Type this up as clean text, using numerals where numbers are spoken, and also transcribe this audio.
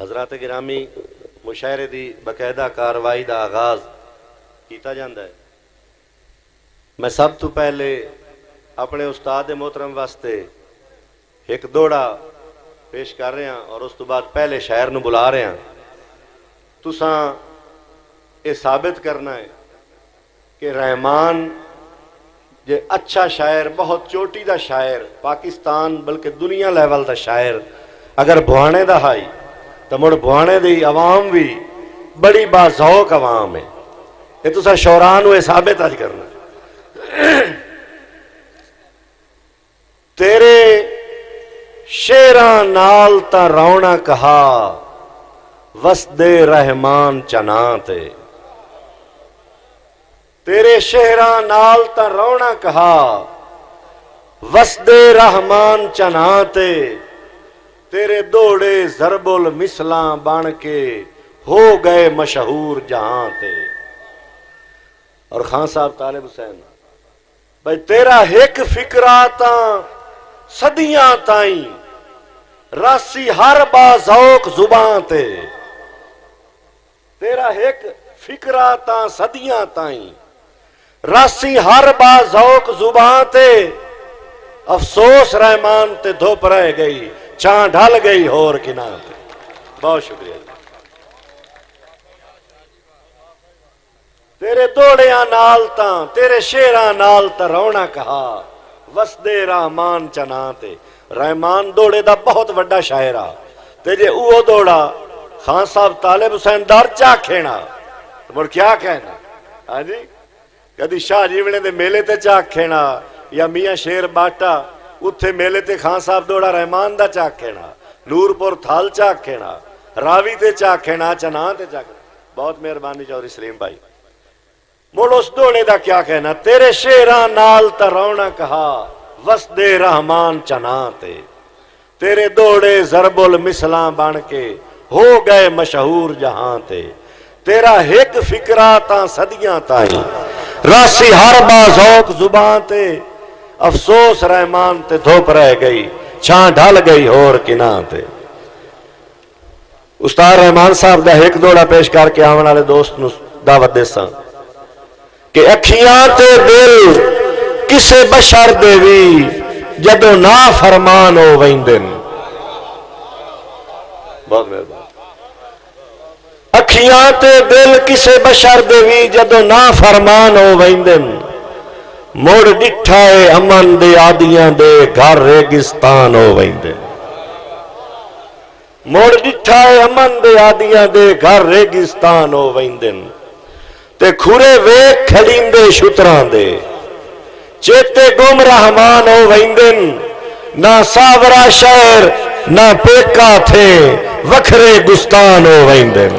حضرات گرامی مشاعرے دی باقاعدہ کاروائی دا آغاز کیتا جاندا ہے۔ میں سب تو پہلے اپنے استاد محترم واسطے ایک دوڑا پیش کر رہے ہیں اور اس تو بعد پہلے شاعر نو بلا رہے ہیں۔ تساں یہ ثابت کرنا ہے کہ رحمان جے اچھا شاعر، بہت چوٹی دا شاعر، پاکستان بلکہ دنیا لیول دا شاعر اگر بھوانے دا ہائی تو مڑ بھوانے دی عوام بھی بڑی باذوق عوام ہے۔ یہ تساں شعراء نو ثابت آج کرنا تیرے شیراں نال تا رونا کہا وسد رحمان چناں تے، تیرے شہراں نال تا رونا کہا وسد رحمان چناں تے، تیرے دوڑے ضرب المثلاں بن کے ہو گئے مشہور جہاں تے۔ اور خان صاحب طالب حسین بھائی تیرا ایک فکرہ تاں صدیاں تائیں راسی ہر باذوق زبان تے، تیرا ایک فکرہ تاں صدیاں تائیں راسی ہر باذوق زبان تے، افسوس رحمان تے دھوپ رہ گئی چاں ڈھل گئی ہور کناں تے۔ بہت شکریہ۔ تیرے دوڑیاں نال تاں تیرے شیراں نال تا رونا کہا وسد رحمان چناں تے۔ رحمان دوڑے دا بہت وڈا شاعر آ تے جے اوہ دوڑا خان صاحب طالب حسین دار چاہ کھینا مر کیا کہنا؟ ہاں جی کدی شاہ جیونے دے میلے تے چاہ کھینا یا میاں شیر باٹا اتھے میلے تے خان صاحب دوڑا رحمان دا چاہ کھینا، نور پور تھال چاہ کھینا، راوی تے چاہ کھینا، چناں تے چاہ کھینا۔ بہت مہربانی چودھری سلیم بھائی۔ مڑ اس دوڑے دا کیا کہنا؟ تیرے شیراں نال تا رونا کہا وسد رحمان چناں تے، تیرے دوڑے ضرب المثلاں بن کے ہو گئے مشہور جہاں تے، تیرا ایک فکرہ تاں صدیاں تائیں راسی ہر باذوق زبان تے، افسوس رحمان تے دھوپ رہ گئی چھاں ڈھل گئی ہور کناں تے۔ استاد رحمان صاحب دا ایک دوڑا پیش کر کے آون والے دوست نو دعوت دیساں کہ اکھیاں تے دل کسے بشر دے وی جدو نا فرمان ہو ویندن۔ بہت مہربان۔ اکھیاں تے دل کسے بشر دے وی جدو نا فرمان ہو ویندن، مڑ ڈٹھائے امن دے آدیاں دے گھر ریگستان ہو ویندن، مڑ ڈٹھائے امن دے آدیاں دے گھر ریگستان ہو ویندن، تے کھورے ویک کھڑیندے شتران دے چیتے گم رحمان ہو ویندن، نہ ساورا شہر نہ پیکا تھے وکھرے گستان ہو ویندن۔